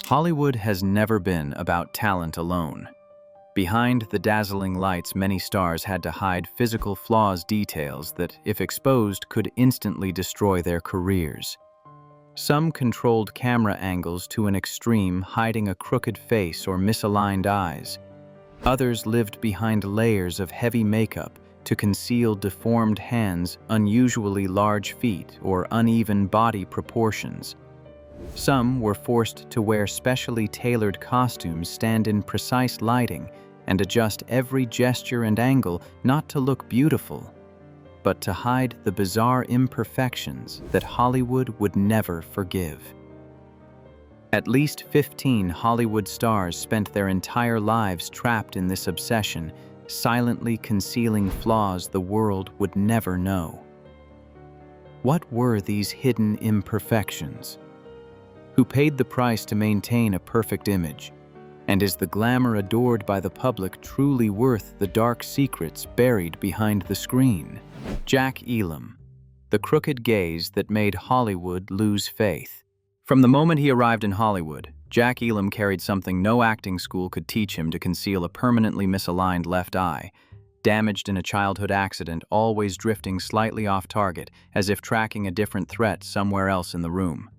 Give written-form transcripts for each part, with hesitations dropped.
Hollywood has never been about talent alone. Behind the dazzling lights, many stars had to hide physical flaws, details that, if exposed, could instantly destroy their careers. Some controlled camera angles to an extreme, hiding a crooked face or misaligned eyes. Others lived behind layers of heavy makeup to conceal deformed hands, unusually large feet, or uneven body proportions. Some were forced to wear specially tailored costumes, stand in precise lighting, and adjust every gesture and angle not to look beautiful, but to hide the bizarre imperfections that Hollywood would never forgive. At least 15 Hollywood stars spent their entire lives trapped in this obsession, silently concealing flaws the world would never know. What were these hidden imperfections? Who paid the price to maintain a perfect image? And is the glamour adored by the public truly worth the dark secrets buried behind the screen? Jack Elam, the crooked gaze that made Hollywood lose faith. From the moment he arrived in Hollywood, Jack Elam carried something no acting school could teach him: to conceal a permanently misaligned left eye, damaged in a childhood accident, always drifting slightly off target, as if tracking a different threat somewhere else in the room.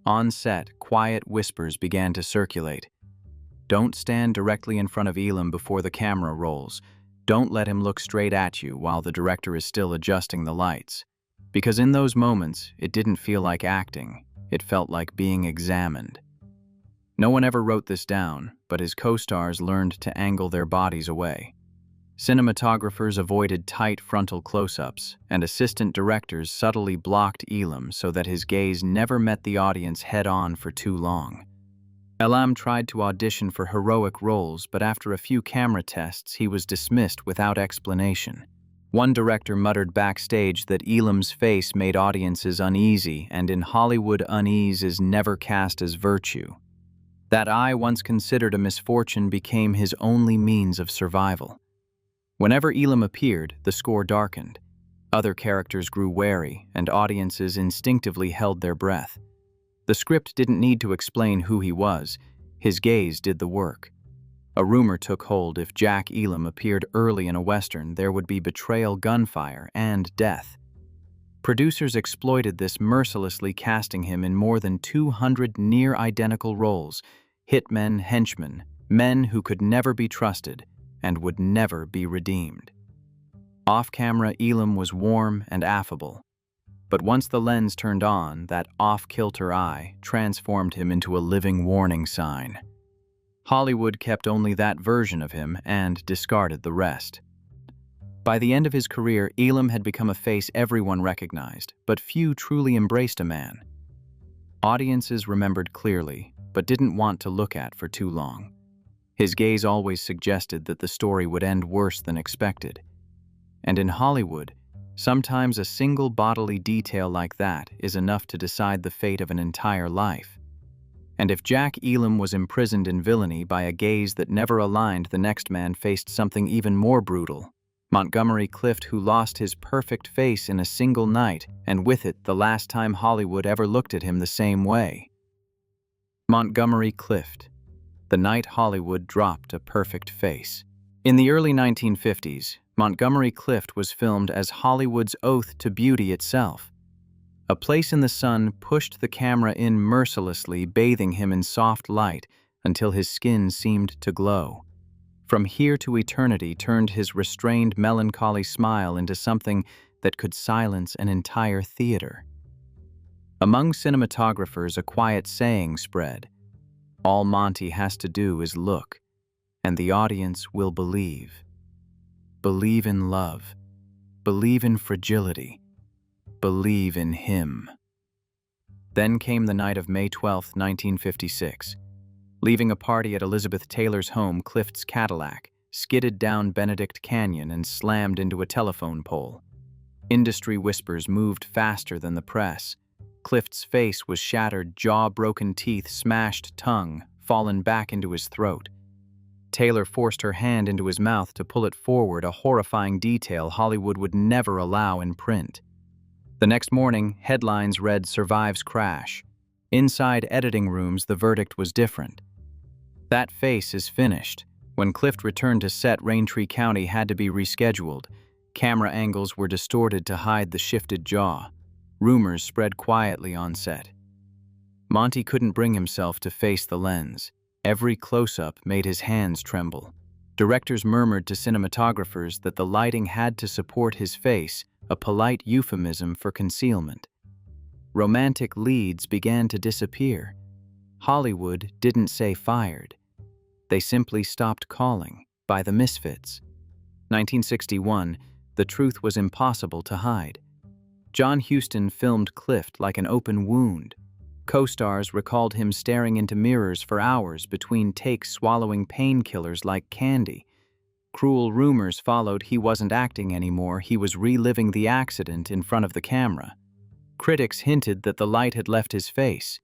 On set, quiet whispers began to circulate. Don't stand directly in front of Elam before the camera rolls. Don't let him look straight at you while the director is still adjusting the lights. Because in those moments, it didn't feel like acting. It felt like being examined. No one ever wrote this down, but his co-stars learned to angle their bodies away. Cinematographers avoided tight frontal close-ups, and assistant directors subtly blocked Elam so that his gaze never met the audience head-on for too long. Elam tried to audition for heroic roles, but after a few camera tests, he was dismissed without explanation. One director muttered backstage that Elam's face made audiences uneasy, and in Hollywood, unease is never cast as virtue. That eye, once considered a misfortune, became his only means of survival. Whenever Elam appeared, the score darkened. Other characters grew wary, and audiences instinctively held their breath. The script didn't need to explain who he was. His gaze did the work. A rumor took hold: if Jack Elam appeared early in a Western, there would be betrayal, gunfire, and death. Producers exploited this, mercilessly casting him in more than 200 near-identical roles: hitmen, henchmen, men who could never be trusted and would never be redeemed. Off-camera, Elam was warm and affable. But once the lens turned on, that off-kilter eye transformed him into a living warning sign. Hollywood kept only that version of him and discarded the rest. By the end of his career, Elam had become a face everyone recognized, but few truly embraced a man. Audiences remembered clearly, but didn't want to look at for too long. His gaze always suggested that the story would end worse than expected. And in Hollywood, sometimes a single bodily detail like that is enough to decide the fate of an entire life. And if Jack Elam was imprisoned in villainy by a gaze that never aligned, the next man faced something even more brutal: Montgomery Clift, who lost his perfect face in a single night, and with it the last time Hollywood ever looked at him the same way. Montgomery Clift, the night Hollywood dropped a perfect face. In the early 1950s, Montgomery Clift was filmed as Hollywood's oath to beauty itself. A Place in the Sun pushed the camera in mercilessly, bathing him in soft light until his skin seemed to glow. From Here to Eternity turned his restrained, melancholy smile into something that could silence an entire theater. Among cinematographers, a quiet saying spread: all Monty has to do is look, and the audience will believe. Believe in love. Believe in fragility. Believe in him. Then came the night of May 12, 1956. Leaving a party at Elizabeth Taylor's home, Clift's Cadillac skidded down Benedict Canyon and slammed into a telephone pole. Industry whispers moved faster than the press. Clift's face was shattered, jaw broken, teeth smashed, tongue fallen back into his throat. Taylor forced her hand into his mouth to pull it forward, a horrifying detail Hollywood would never allow in print. The next morning, headlines read, "Survives Crash." Inside editing rooms, the verdict was different. That face is finished. When Clift returned to set, Raintree County had to be rescheduled. Camera angles were distorted to hide the shifted jaw. Rumors spread quietly on set. Monty couldn't bring himself to face the lens. Every close-up made his hands tremble. Directors murmured to cinematographers that the lighting had to support his face, a polite euphemism for concealment. Romantic leads began to disappear. Hollywood didn't say fired. They simply stopped calling, by the misfits. 1961, the truth was impossible to hide. John Huston filmed Clift like an open wound. Co-stars recalled him staring into mirrors for hours between takes, swallowing painkillers like candy. Cruel rumors followed. He wasn't acting anymore, he was reliving the accident in front of the camera. Critics hinted that the light had left his face.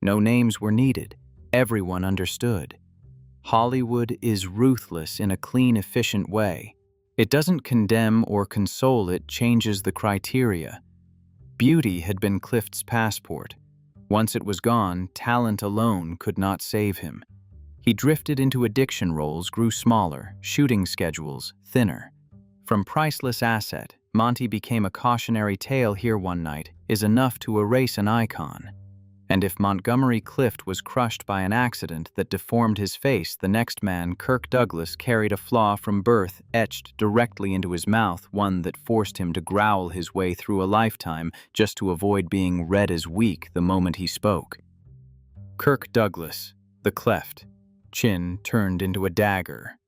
No names were needed. Everyone understood. Hollywood is ruthless in a clean, efficient way. It doesn't condemn or console, it changes the criteria. Beauty had been Clift's passport. Once it was gone, talent alone could not save him. He drifted into addiction roles, grew smaller, shooting schedules thinner. From priceless asset, Monty became a cautionary tale. Here one night is enough to erase an icon. And if Montgomery Clift was crushed by an accident that deformed his face, the next man, Kirk Douglas, carried a flaw from birth etched directly into his mouth, one that forced him to growl his way through a lifetime just to avoid being read as weak the moment he spoke. Kirk Douglas, the cleft, chin turned into a dagger.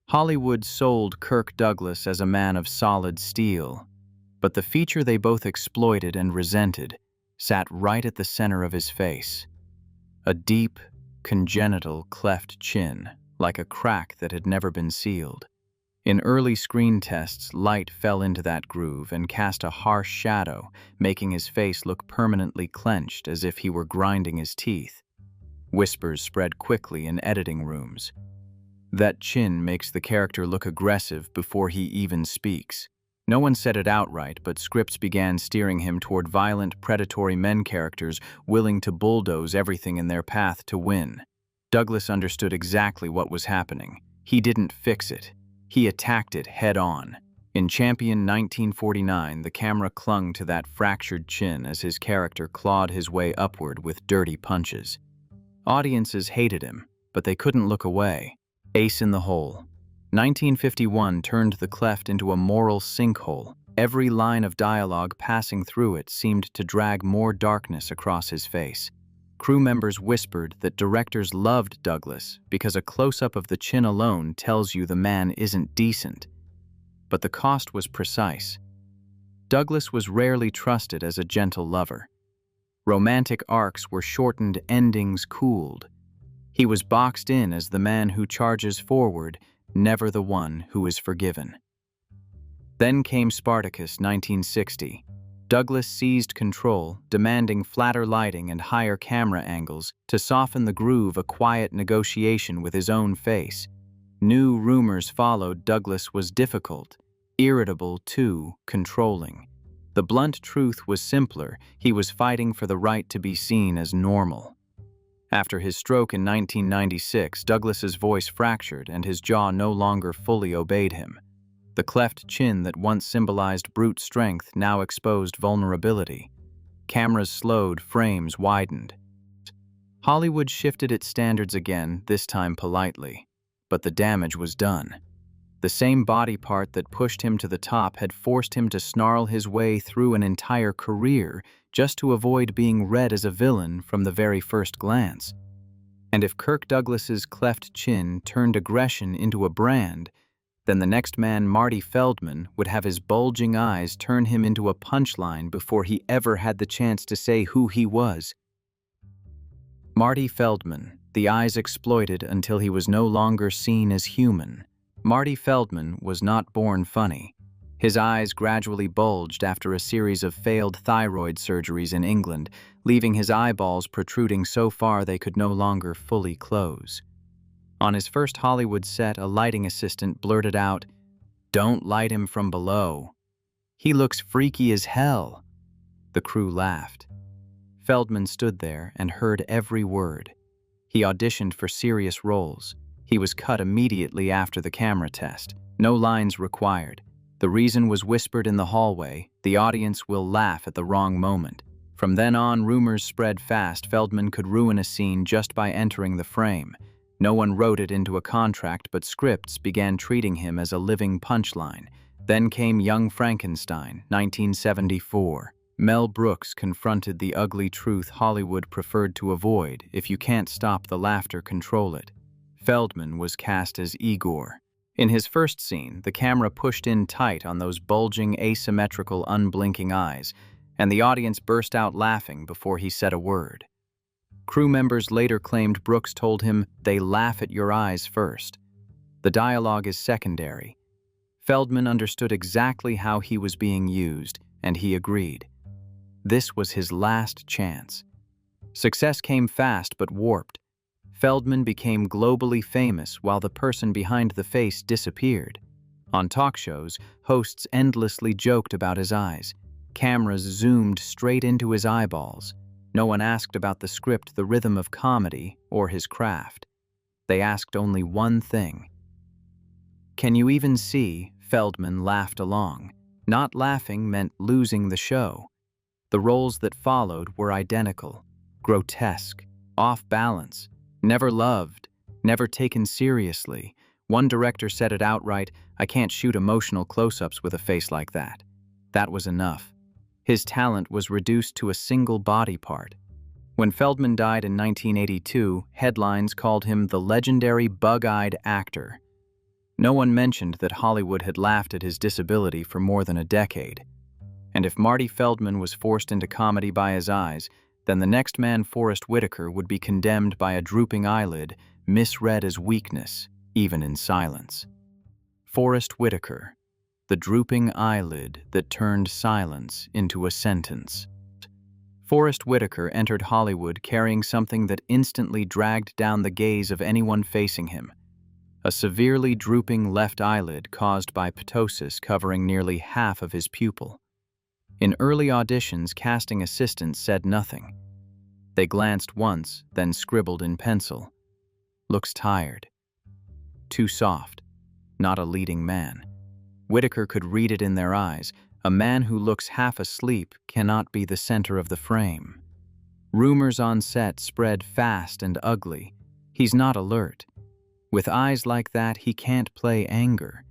Hollywood sold Kirk Douglas as a man of solid steel, but the feature they both exploited and resented sat right at the center of his face. A deep, congenital cleft chin, like a crack that had never been sealed. In early screen tests, light fell into that groove and cast a harsh shadow, making his face look permanently clenched as if he were grinding his teeth. Whispers spread quickly in editing rooms. That chin makes the character look aggressive before he even speaks. No one said it outright, but scripts began steering him toward violent, predatory men characters willing to bulldoze everything in their path to win. Douglas understood exactly what was happening. He didn't fix it. He attacked it head-on. In Champion 1949, the camera clung to that fractured chin as his character clawed his way upward with dirty punches. Audiences hated him, but they couldn't look away. Ace in the hole. 1951 turned the cleft into a moral sinkhole. Every line of dialogue passing through it seemed to drag more darkness across his face. Crew members whispered that directors loved Douglas because a close-up of the chin alone tells you the man isn't decent. But the cost was precise. Douglas was rarely trusted as a gentle lover. Romantic arcs were shortened, endings cooled. He was boxed in as the man who charges forward, never the one who is forgiven. Then came Spartacus 1960. Douglas seized control, demanding flatter lighting and higher camera angles to soften the groove, a quiet negotiation with his own face. New rumors followed. Douglas was difficult, irritable too, controlling. The blunt truth was simpler: he was fighting for the right to be seen as normal. After his stroke in 1996, Douglas's voice fractured and his jaw no longer fully obeyed him. The cleft chin that once symbolized brute strength now exposed vulnerability. Cameras slowed, frames widened. Hollywood shifted its standards again, this time politely. But the damage was done. The same body part that pushed him to the top had forced him to snarl his way through an entire career just to avoid being read as a villain from the very first glance. And if Kirk Douglas's cleft chin turned aggression into a brand, then the next man, Marty Feldman, would have his bulging eyes turn him into a punchline before he ever had the chance to say who he was. Marty Feldman, the eyes exploited until he was no longer seen as human. Marty Feldman was not born funny. His eyes gradually bulged after a series of failed thyroid surgeries in England, leaving his eyeballs protruding so far they could no longer fully close. On his first Hollywood set, a lighting assistant blurted out, "Don't light him from below. He looks freaky as hell." The crew laughed. Feldman stood there and heard every word. He auditioned for serious roles. He was cut immediately after the camera test. No lines required. The reason was whispered in the hallway: the audience will laugh at the wrong moment. From then on, rumors spread fast. Feldman could ruin a scene just by entering the frame. No one wrote it into a contract, but scripts began treating him as a living punchline. Then came Young Frankenstein, 1974. Mel Brooks confronted the ugly truth Hollywood preferred to avoid: if you can't stop the laughter, control it. Feldman was cast as Igor. In his first scene, the camera pushed in tight on those bulging, asymmetrical, unblinking eyes, and the audience burst out laughing before he said a word. Crew members later claimed Brooks told him, "They laugh at your eyes first. The dialogue is secondary." Feldman understood exactly how he was being used, and he agreed. This was his last chance. Success came fast but warped. Feldman became globally famous while the person behind the face disappeared. On talk shows, hosts endlessly joked about his eyes. Cameras zoomed straight into his eyeballs. No one asked about the script, the rhythm of comedy, or his craft. They asked only one thing. "Can you even see?" Feldman laughed along. Not laughing meant losing the show. The roles that followed were identical: grotesque, off balance, never loved, never taken seriously. One director said it outright: "I can't shoot emotional close-ups with a face like that." That was enough. His talent was reduced to a single body part. When Feldman died in 1982, headlines called him the legendary bug-eyed actor. No one mentioned that Hollywood had laughed at his disability for more than a decade. And if Marty Feldman was forced into comedy by his eyes, then the next man, Forrest Whitaker, would be condemned by a drooping eyelid, misread as weakness, even in silence. Forrest Whitaker, the drooping eyelid that turned silence into a sentence. Forrest Whitaker entered Hollywood carrying something that instantly dragged down the gaze of anyone facing him: a severely drooping left eyelid caused by ptosis covering nearly half of his pupil. In early auditions, casting assistants said nothing. They glanced once, then scribbled in pencil: "Looks tired. Too soft. Not a leading man." Whitaker could read it in their eyes. A man who looks half asleep cannot be the center of the frame. Rumors on set spread fast and ugly. "He's not alert. With eyes like that, he can't play anger."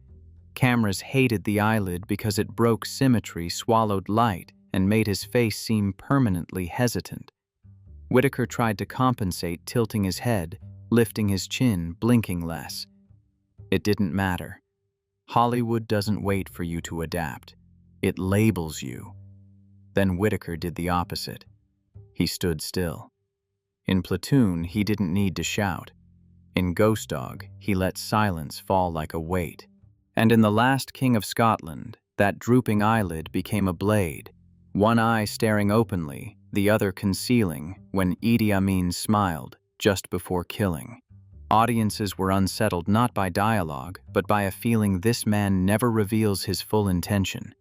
Cameras hated the eyelid because it broke symmetry, swallowed light, and made his face seem permanently hesitant. Whitaker tried to compensate, tilting his head, lifting his chin, blinking less. It didn't matter. Hollywood doesn't wait for you to adapt. It labels you. Then Whitaker did the opposite. He stood still. In Platoon, he didn't need to shout. In Ghost Dog, he let silence fall like a weight. And in The Last King of Scotland, that drooping eyelid became a blade, one eye staring openly, the other concealing, when Idi Amin smiled just before killing. Audiences were unsettled not by dialogue, but by a feeling this man never reveals his full intention.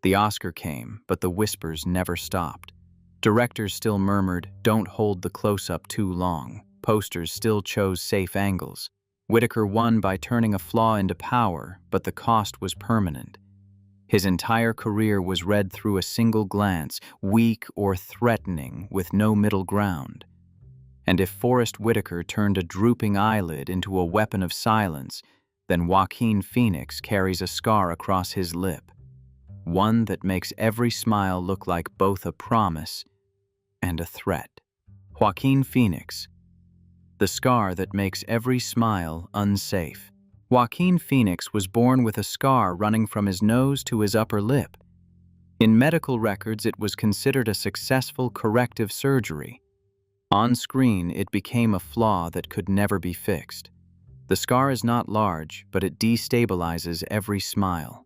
The Oscar came, but the whispers never stopped. Directors still murmured, "Don't hold the close-up too long." Posters still chose safe angles. Whitaker won by turning a flaw into power, but the cost was permanent. His entire career was read through a single glance, weak or threatening, with no middle ground. And if Forrest Whitaker turned a drooping eyelid into a weapon of silence, then Joaquin Phoenix carries a scar across his lip, one that makes every smile look like both a promise and a threat. Joaquin Phoenix, the scar that makes every smile unsafe. Joaquin Phoenix was born with a scar running from his nose to his upper lip. In medical records, it was considered a successful corrective surgery. On screen, it became a flaw that could never be fixed. The scar is not large, but it destabilizes every smile.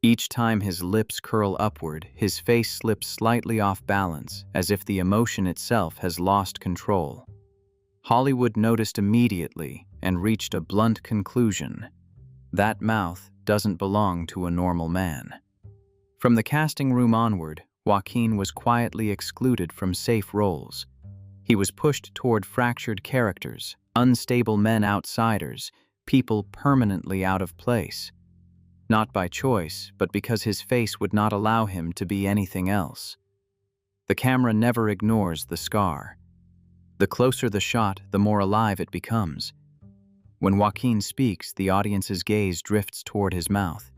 Each time his lips curl upward, his face slips slightly off balance, as if the emotion itself has lost control. Hollywood noticed immediately and reached a blunt conclusion: that mouth doesn't belong to a normal man. From the casting room onward, Joaquin was quietly excluded from safe roles. He was pushed toward fractured characters, unstable men outsiders, people permanently out of place. Not by choice, but because his face would not allow him to be anything else. The camera never ignores the scar. The closer the shot, the more alive it becomes. When Joaquin speaks, the audience's gaze drifts toward his mouth.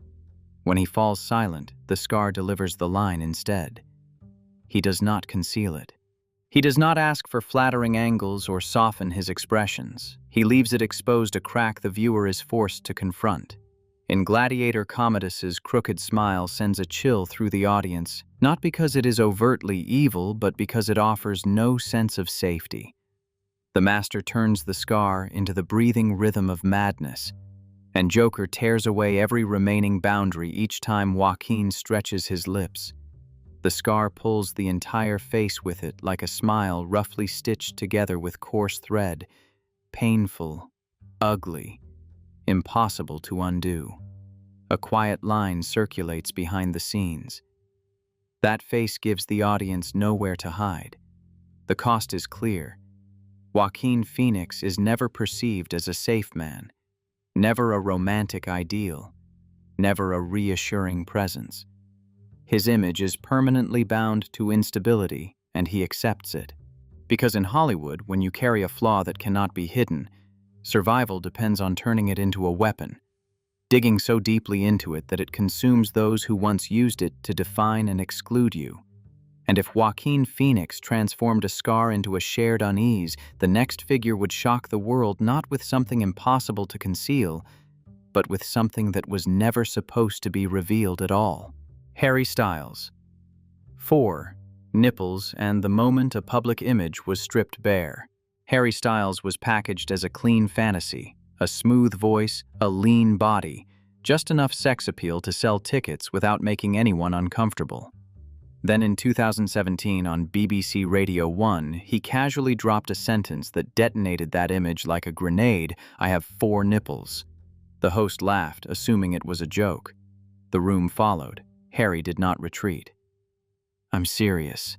When he falls silent, the scar delivers the line instead. He does not conceal it. He does not ask for flattering angles or soften his expressions. He leaves it exposed, a crack the viewer is forced to confront. In Gladiator, Commodus's crooked smile sends a chill through the audience, not because it is overtly evil, but because it offers no sense of safety. The master turns the scar into the breathing rhythm of madness, and Joker tears away every remaining boundary each time Joaquin stretches his lips. The scar pulls the entire face with it like a smile roughly stitched together with coarse thread, painful, ugly, impossible to undo. A quiet line circulates behind the scenes. That face gives the audience nowhere to hide. The cost is clear. Joaquin Phoenix is never perceived as a safe man, never a romantic ideal, never a reassuring presence. His image is permanently bound to instability, and he accepts it. Because in Hollywood, when you carry a flaw that cannot be hidden, survival depends on turning it into a weapon, digging so deeply into it that it consumes those who once used it to define and exclude you. And if Joaquin Phoenix transformed a scar into a shared unease, the next figure would shock the world not with something impossible to conceal, but with something that was never supposed to be revealed at all. Harry Styles. 4. Nipples and the moment a public image was stripped bare. Harry Styles was packaged as a clean fantasy, a smooth voice, a lean body, just enough sex appeal to sell tickets without making anyone uncomfortable. Then in 2017 on BBC Radio 1, he casually dropped a sentence that detonated that image like a grenade: "I have 4 nipples." The host laughed, assuming it was a joke. The room followed. Harry did not retreat. "I'm serious."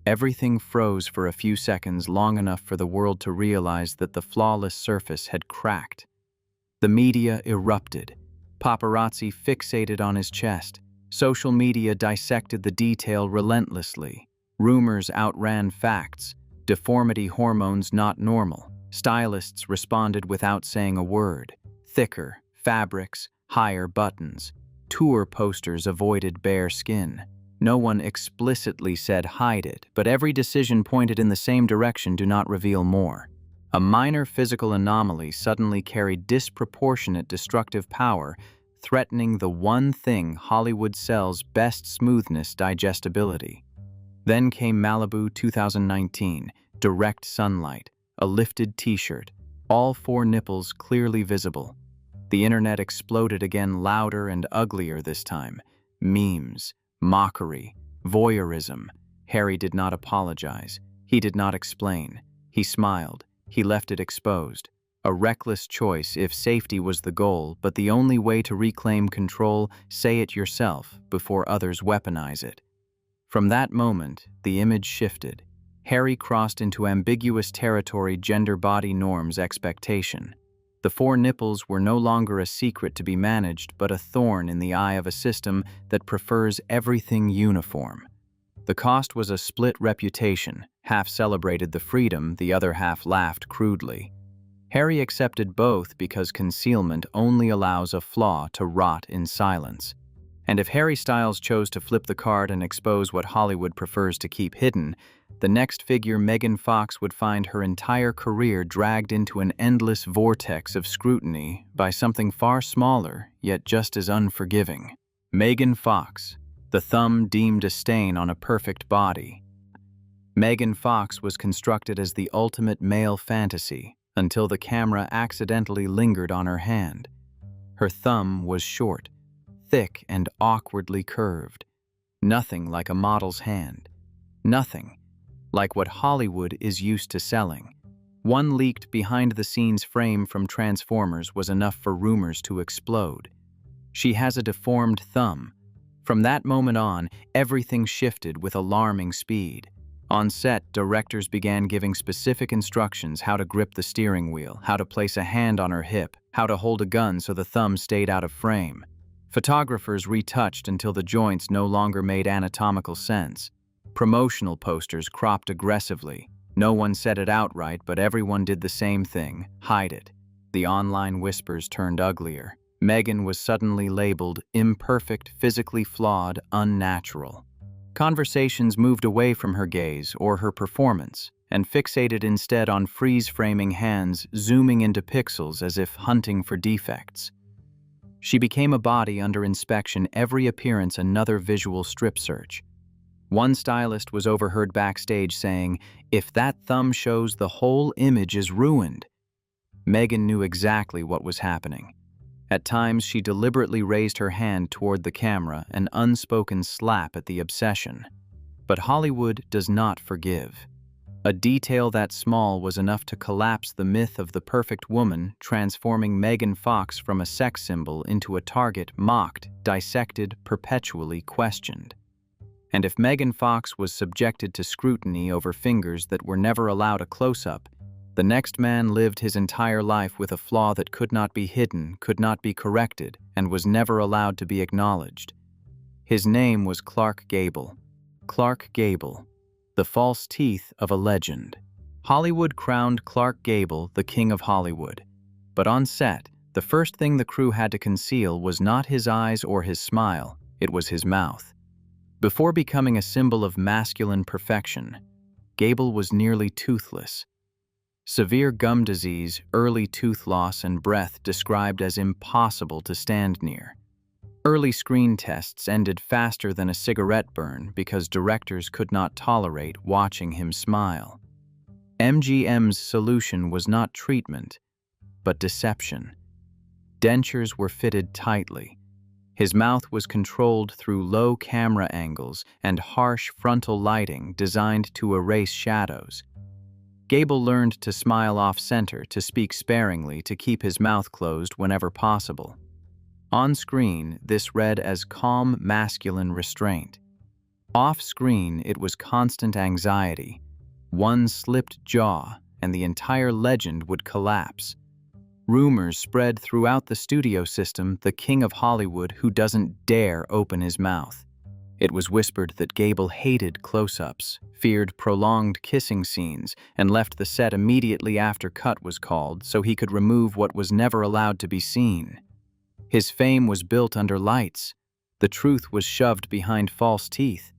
Everything froze for a few seconds, long enough for the world to realize that the flawless surface had cracked. The media erupted. Paparazzi fixated on his chest. Social media dissected the detail relentlessly. Rumors outran facts. Deformity hormones not normal. Stylists responded without saying a word. Thicker fabrics, higher buttons. Tour posters avoided bare skin. No one explicitly said hide it, but every decision pointed in the same direction: do not reveal more. A minor physical anomaly suddenly carried disproportionate destructive power, threatening the one thing Hollywood sells best: smoothness, digestibility. Then came Malibu 2019, direct sunlight, a lifted t-shirt, all 4 nipples clearly visible. The internet exploded again, louder and uglier this time. Memes, mockery, voyeurism. Harry did not apologize. He did not explain. He smiled. He left it exposed. A reckless choice if safety was the goal, but the only way to reclaim control: say it yourself before others weaponize it. From that moment, the image shifted. Harry crossed into ambiguous territory: gender, body norms, expectation. The 4 nipples were no longer a secret to be managed, but a thorn in the eye of a system that prefers everything uniform. The cost was a split reputation. Half celebrated the freedom, the other half laughed crudely. Harry accepted both because concealment only allows a flaw to rot in silence. And if Harry Styles chose to flip the card and expose what Hollywood prefers to keep hidden, the next figure, Megan Fox, would find her entire career dragged into an endless vortex of scrutiny by something far smaller, yet just as unforgiving. Megan Fox, the thumb deemed a stain on a perfect body. Megan Fox was constructed as the ultimate male fantasy until the camera accidentally lingered on her hand. Her thumb was short, thick, and awkwardly curved. Nothing like a model's hand. Nothing like what Hollywood is used to selling. One leaked behind-the-scenes frame from Transformers was enough for rumors to explode. She has a deformed thumb, From that moment on, everything shifted with alarming speed. On set, directors began giving specific instructions: how to grip the steering wheel, how to place a hand on her hip, how to hold a gun so the thumb stayed out of frame. Photographers retouched until the joints no longer made anatomical sense. Promotional posters cropped aggressively. No one said it outright, but everyone did the same thing: hide it. The online whispers turned uglier. Meghan was suddenly labeled imperfect, physically flawed, unnatural. Conversations moved away from her gaze or her performance and fixated instead on freeze-framing hands zooming into pixels as if hunting for defects. She became a body under inspection, every appearance another visual strip search. One stylist was overheard backstage saying, "If that thumb shows, the whole image is ruined." Meghan knew exactly what was happening. At times, she deliberately raised her hand toward the camera, an unspoken slap at the obsession. But Hollywood does not forgive. A detail that small was enough to collapse the myth of the perfect woman, transforming Megan Fox from a sex symbol into a target mocked, dissected, perpetually questioned. And if Megan Fox was subjected to scrutiny over fingers that were never allowed a close-up, the next man lived his entire life with a flaw that could not be hidden, could not be corrected, and was never allowed to be acknowledged. His name was Clark Gable. Clark Gable, the false teeth of a legend. Hollywood crowned Clark Gable the King of Hollywood. But on set, the first thing the crew had to conceal was not his eyes or his smile, it was his mouth. Before becoming a symbol of masculine perfection, Gable was nearly toothless. Severe gum disease, early tooth loss, and breath described as impossible to stand near. Early screen tests ended faster than a cigarette burn because directors could not tolerate watching him smile. MGM's solution was not treatment, but deception. Dentures were fitted tightly. His mouth was controlled through low camera angles and harsh frontal lighting designed to erase shadows. Gable learned to smile off-center, to speak sparingly, to keep his mouth closed whenever possible. On screen, this read as calm, masculine restraint. Off-screen, it was constant anxiety. One slipped jaw, and the entire legend would collapse. Rumors spread throughout the studio system: the King of Hollywood who doesn't dare open his mouth. It was whispered that Gable hated close-ups, feared prolonged kissing scenes, and left the set immediately after cut was called so he could remove what was never allowed to be seen. His fame was built under lights. The truth was shoved behind false teeth.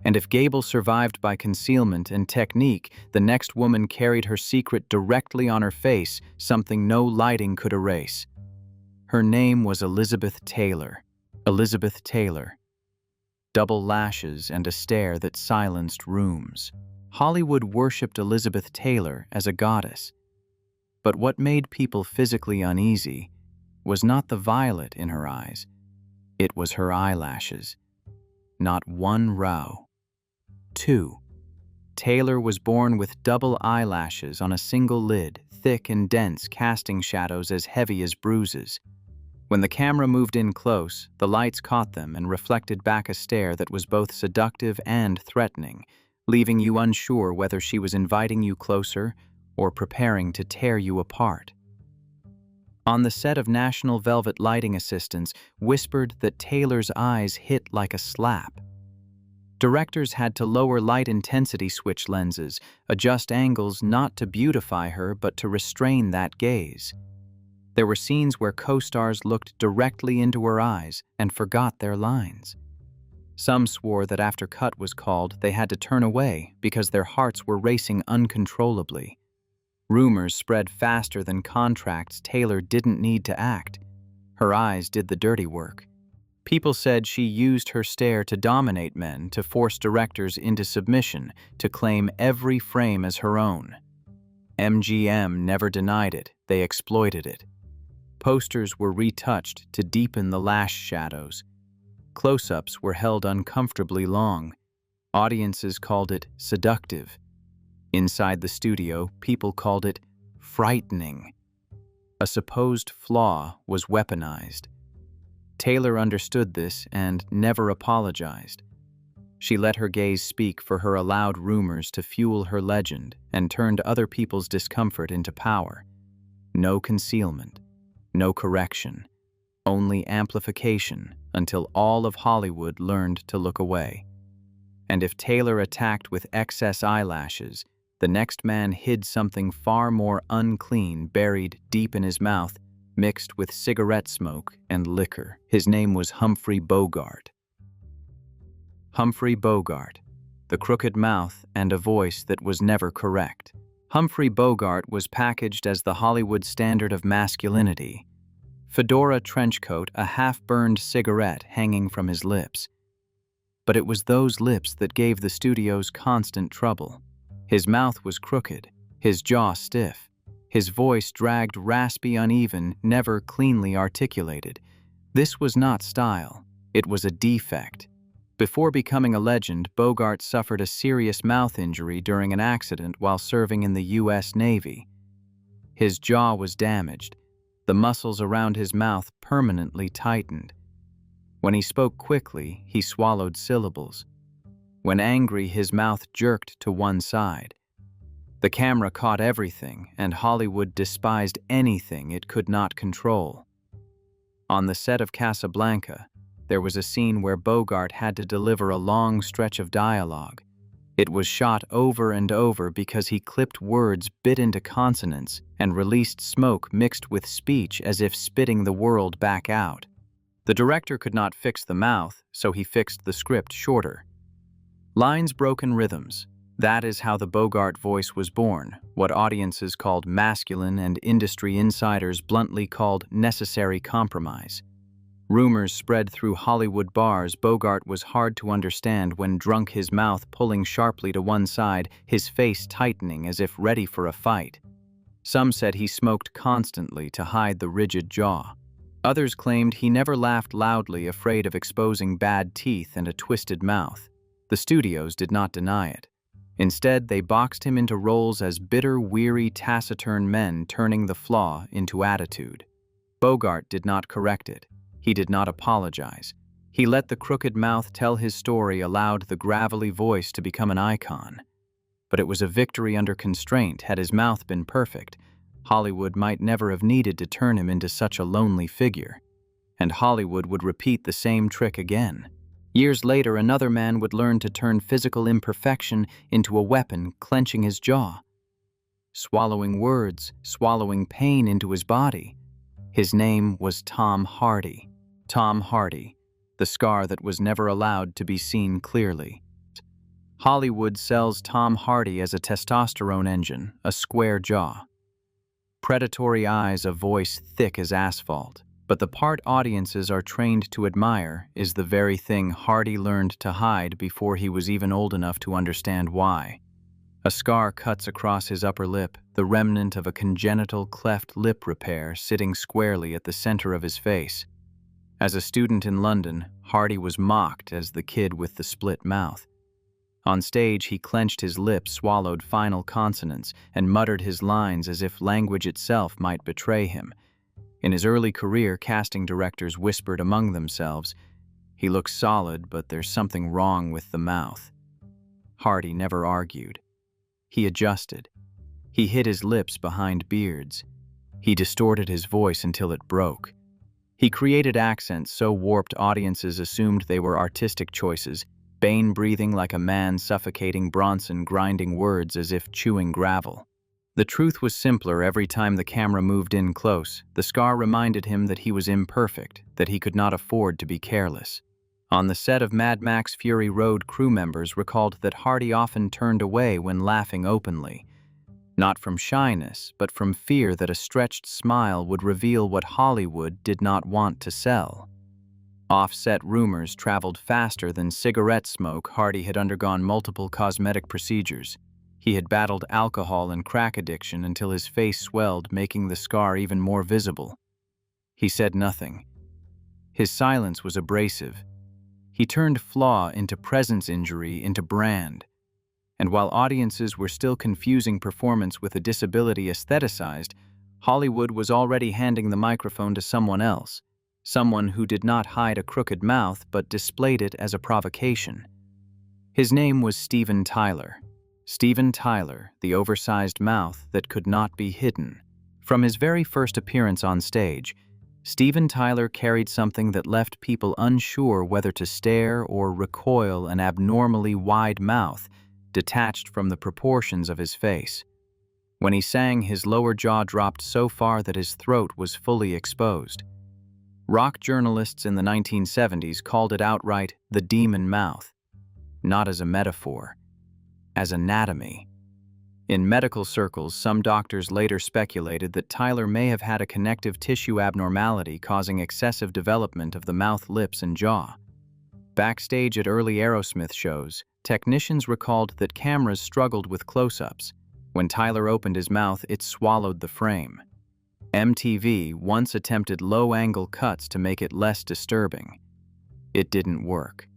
And if Gable survived by concealment and technique, the next woman carried her secret directly on her face, something no lighting could erase. Her name was Elizabeth Taylor. Elizabeth Taylor. Double lashes and a stare that silenced rooms. Hollywood worshipped Elizabeth Taylor as a goddess. But what made people physically uneasy was not the violet in her eyes. It was her eyelashes. Not one row. 2. Taylor was born with double eyelashes on a single lid, thick and dense, casting shadows as heavy as bruises. When the camera moved in close, the lights caught them and reflected back a stare that was both seductive and threatening, leaving you unsure whether she was inviting you closer or preparing to tear you apart. On the set of National Velvet, lighting assistants whispered that Taylor's eyes hit like a slap. Directors had to lower light intensity switch lenses, adjust angles not to beautify her but to restrain that gaze. There were scenes where co-stars looked directly into her eyes and forgot their lines. Some swore that after cut was called, they had to turn away because their hearts were racing uncontrollably. Rumors spread faster than contracts. Taylor didn't need to act. Her eyes did the dirty work. People said she used her stare to dominate men, to force directors into submission, to claim every frame as her own. MGM never denied it, they exploited it. Posters were retouched to deepen the lash shadows. Close-ups were held uncomfortably long. Audiences called it seductive. Inside the studio, people called it frightening. A supposed flaw was weaponized. Taylor understood this and never apologized. She let her gaze speak for her, allowed rumors to fuel her legend, and turned other people's discomfort into power. No concealment, no correction, only amplification until all of Hollywood learned to look away. And if Taylor attacked with excess eyelashes, the next man hid something far more unclean buried deep in his mouth, mixed with cigarette smoke and liquor. His name was Humphrey Bogart. Humphrey Bogart, the crooked mouth and a voice that was never correct. Humphrey Bogart was packaged as the Hollywood standard of masculinity. Fedora trench coat, a half-burned cigarette hanging from his lips. But it was those lips that gave the studios constant trouble. His mouth was crooked, his jaw stiff, his voice dragged, raspy, uneven, never cleanly articulated. This was not style, it was a defect. Before becoming a legend, Bogart suffered a serious mouth injury during an accident while serving in the U.S. Navy. His jaw was damaged, the muscles around his mouth permanently tightened. When he spoke quickly, he swallowed syllables. When angry, his mouth jerked to one side. The camera caught everything, and Hollywood despised anything it could not control. On the set of Casablanca, there was a scene where Bogart had to deliver a long stretch of dialogue. It was shot over and over because he clipped words, bit into consonants, and released smoke mixed with speech as if spitting the world back out. The director could not fix the mouth, so he fixed the script shorter. Lines, broken rhythms. That is how the Bogart voice was born, what audiences called masculine and industry insiders bluntly called necessary compromise. Rumors spread through Hollywood bars Bogart was hard to understand when drunk, his mouth pulling sharply to one side, his face tightening as if ready for a fight. Some said he smoked constantly to hide the rigid jaw. Others claimed he never laughed loudly, afraid of exposing bad teeth and a twisted mouth. The studios did not deny it. Instead, they boxed him into roles as bitter, weary, taciturn men, turning the flaw into attitude. Bogart did not correct it. He did not apologize. He let the crooked mouth tell his story, allowed the gravelly voice to become an icon. But it was a victory under constraint. Had his mouth been perfect, Hollywood might never have needed to turn him into such a lonely figure. And Hollywood would repeat the same trick again. Years later, another man would learn to turn physical imperfection into a weapon, clenching his jaw, swallowing words, swallowing pain into his body. His name was Tom Hardy. Tom Hardy, the scar that was never allowed to be seen clearly. Hollywood sells Tom Hardy as a testosterone engine, a square jaw, predatory eyes, a voice thick as asphalt. But the part audiences are trained to admire is the very thing Hardy learned to hide before he was even old enough to understand why. A scar cuts across his upper lip, the remnant of a congenital cleft lip repair sitting squarely at the center of his face. As a student in London, Hardy was mocked as the kid with the split mouth. On stage, he clenched his lips, swallowed final consonants, and muttered his lines as if language itself might betray him. In his early career, casting directors whispered among themselves, "He looks solid, but there's something wrong with the mouth." Hardy never argued. He adjusted. He hid his lips behind beards. He distorted his voice until it broke. He created accents so warped audiences assumed they were artistic choices, Bane breathing like a man suffocating, Bronson grinding words as if chewing gravel. The truth was simpler every time the camera moved in close. The scar reminded him that he was imperfect, that he could not afford to be careless. On the set of Mad Max Fury Road, crew members recalled that Hardy often turned away when laughing openly. Not from shyness, but from fear that a stretched smile would reveal what Hollywood did not want to sell. Off-set rumors traveled faster than cigarette smoke. Hardy had undergone multiple cosmetic procedures. He had battled alcohol and crack addiction until his face swelled, making the scar even more visible. He said nothing. His silence was abrasive. He turned flaw into presence, injury into brand. And while audiences were still confusing performance with a disability aestheticized, Hollywood was already handing the microphone to someone else, someone who did not hide a crooked mouth but displayed it as a provocation. His name was Steven Tyler. Steven Tyler, the oversized mouth that could not be hidden. From his very first appearance on stage, Steven Tyler carried something that left people unsure whether to stare or recoil, an abnormally wide mouth detached from the proportions of his face. When he sang, his lower jaw dropped so far that his throat was fully exposed. Rock journalists in the 1970s called it outright the demon mouth, not as a metaphor, as anatomy. In medical circles, some doctors later speculated that Tyler may have had a connective tissue abnormality causing excessive development of the mouth, lips, and jaw. Backstage at early Aerosmith shows, technicians recalled that cameras struggled with close-ups. When Tyler opened his mouth, it swallowed the frame. MTV once attempted low-angle cuts to make it less disturbing. It didn't work.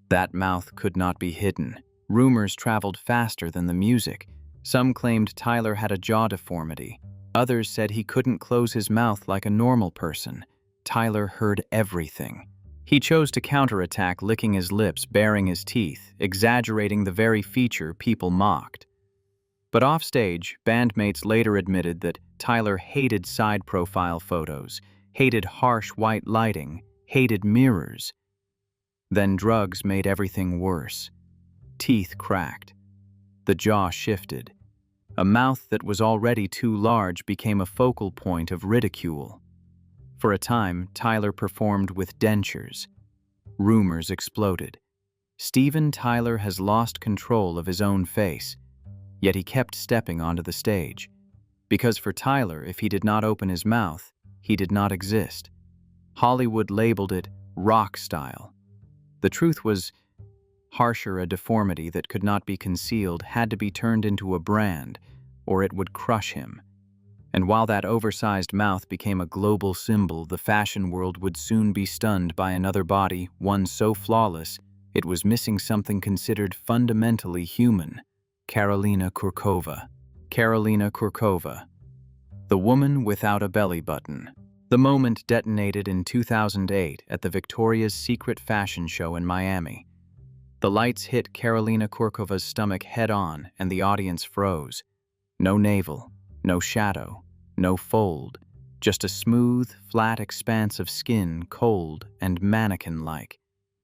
That mouth could not be hidden. Rumors traveled faster than the music. Some claimed Tyler had a jaw deformity. Others said he couldn't close his mouth like a normal person. Tyler heard everything. He chose to counterattack, licking his lips, baring his teeth, exaggerating the very feature people mocked. But offstage, bandmates later admitted that Tyler hated side profile photos, hated harsh white lighting, hated mirrors. Then drugs made everything worse. Teeth cracked. The jaw shifted. A mouth that was already too large became a focal point of ridicule. For a time, Tyler performed with dentures. Rumors exploded. Steven Tyler has lost control of his own face, yet he kept stepping onto the stage. Because for Tyler, if he did not open his mouth, he did not exist. Hollywood labeled it rock style. The truth was harsher. A deformity that could not be concealed had to be turned into a brand, or it would crush him. And while that oversized mouth became a global symbol, the fashion world would soon be stunned by another body, one so flawless, it was missing something considered fundamentally human. Karolina Kurkova. Karolina Kurkova. The woman without a belly button. The moment detonated in 2008 at the Victoria's Secret fashion show in Miami. The lights hit Karolina Kurkova's stomach head-on, and the audience froze. No navel, no shadow, no fold, just a smooth, flat expanse of skin, cold and mannequin-like.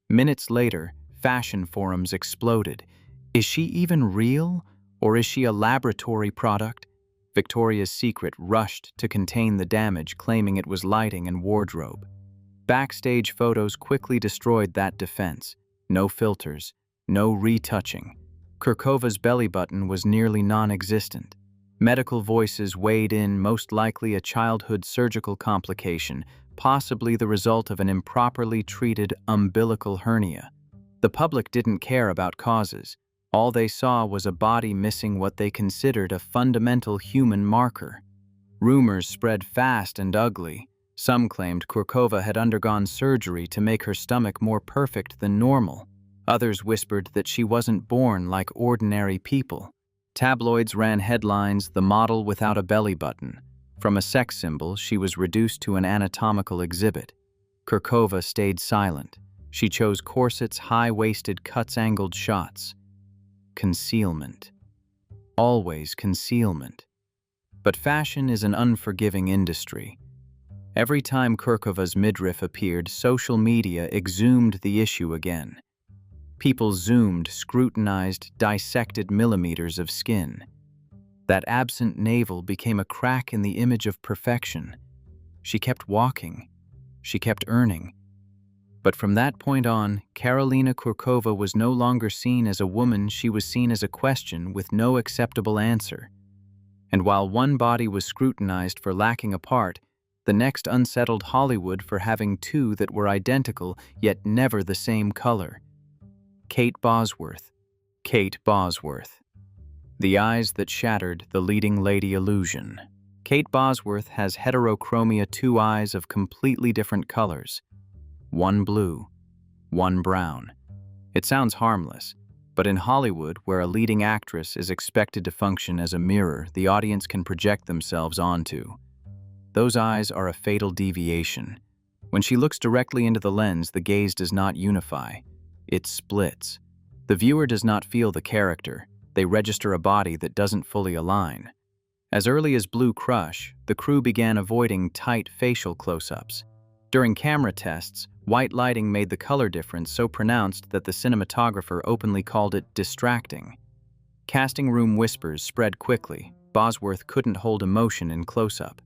Minutes later, fashion forums exploded. Is she even real, or is she a laboratory product? Victoria's Secret rushed to contain the damage, claiming it was lighting and wardrobe. Backstage photos quickly destroyed that defense. No filters, no retouching. Kurkova's belly button was nearly non-existent. Medical voices weighed in, most likely a childhood surgical complication, possibly the result of an improperly treated umbilical hernia. The public didn't care about causes. All they saw was a body missing what they considered a fundamental human marker. Rumors spread fast and ugly. Some claimed Kurkova had undergone surgery to make her stomach more perfect than normal. Others whispered that she wasn't born like ordinary people. Tabloids ran headlines, "The model without a belly button." From a sex symbol, she was reduced to an anatomical exhibit. Kurkova stayed silent. She chose corsets, high-waisted cuts, angled shots. Concealment. Always concealment. But fashion is an unforgiving industry. Every time Kurkova's midriff appeared, social media exhumed the issue again. People zoomed, scrutinized, dissected millimeters of skin. That absent navel became a crack in the image of perfection. She kept walking. She kept earning. But from that point on, Karolina Kurkova was no longer seen as a woman, she was seen as a question with no acceptable answer. And while one body was scrutinized for lacking a part, the next unsettled Hollywood for having two that were identical yet never the same color. Kate Bosworth. Kate Bosworth. The eyes that shattered the leading lady illusion. Kate Bosworth has heterochromia, two eyes of completely different colors. One blue, one brown. It sounds harmless, but in Hollywood, where a leading actress is expected to function as a mirror the audience can project themselves onto, those eyes are a fatal deviation. When she looks directly into the lens, the gaze does not unify. It splits. The viewer does not feel the character. They register a body that doesn't fully align. As early as Blue Crush, the crew began avoiding tight facial close-ups. During camera tests, white lighting made the color difference so pronounced that the cinematographer openly called it distracting. Casting room whispers spread quickly. Bosworth couldn't hold emotion in close-up.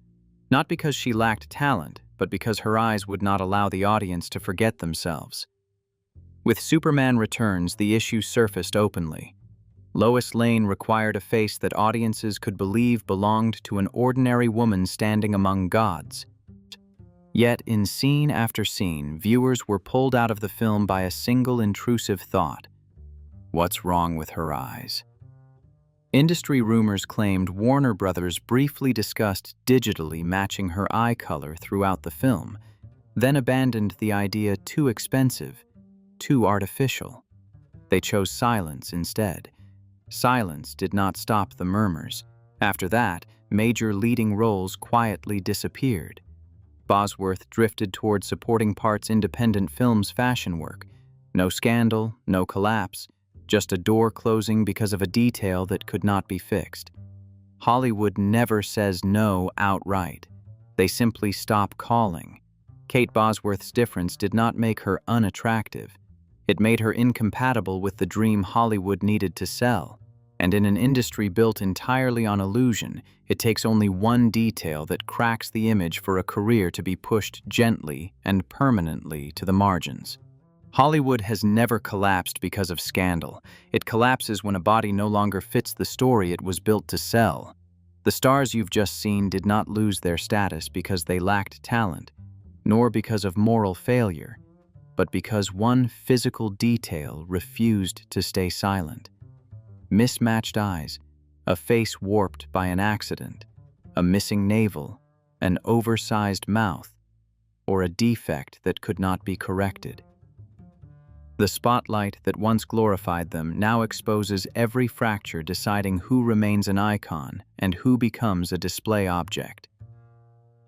Not because she lacked talent, but because her eyes would not allow the audience to forget themselves. With Superman Returns, the issue surfaced openly. Lois Lane required a face that audiences could believe belonged to an ordinary woman standing among gods. Yet, in scene after scene, viewers were pulled out of the film by a single intrusive thought: what's wrong with her eyes? Industry rumors claimed Warner Brothers briefly discussed digitally matching her eye color throughout the film, then abandoned the idea too expensive, too artificial. They chose silence instead. Silence did not stop the murmurs. After that, major leading roles quietly disappeared. Bosworth drifted toward supporting parts independent film's fashion work. No scandal, no collapse, just a door closing because of a detail that could not be fixed. Hollywood never says no outright. They simply stop calling. Kate Bosworth's difference did not make her unattractive. It made her incompatible with the dream Hollywood needed to sell. And in an industry built entirely on illusion, it takes only one detail that cracks the image for a career to be pushed gently and permanently to the margins. Hollywood has never collapsed because of scandal. It collapses when a body no longer fits the story it was built to sell. The stars you've just seen did not lose their status because they lacked talent, nor because of moral failure, but because one physical detail refused to stay silent. Mismatched eyes, a face warped by an accident, a missing navel, an oversized mouth, or a defect that could not be corrected. The spotlight that once glorified them now exposes every fracture, deciding who remains an icon and who becomes a display object.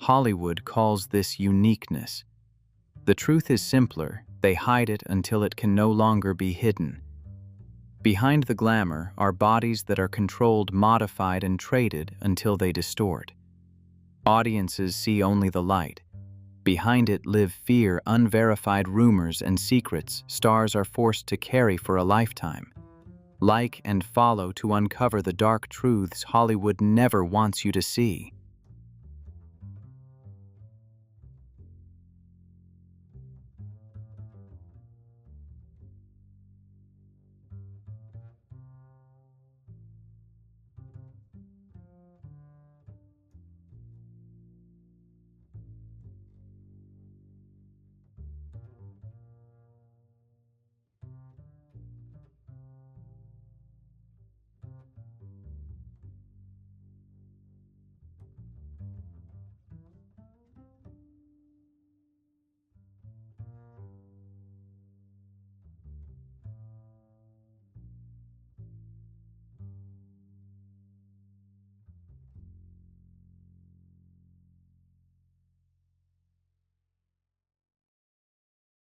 Hollywood calls this uniqueness. The truth is simpler: they hide it until it can no longer be hidden. Behind the glamour are bodies that are controlled, modified, and traded until they distort. Audiences see only the light. Behind it live fear, unverified rumors, and secrets stars are forced to carry for a lifetime. Like and follow to uncover the dark truths Hollywood never wants you to see.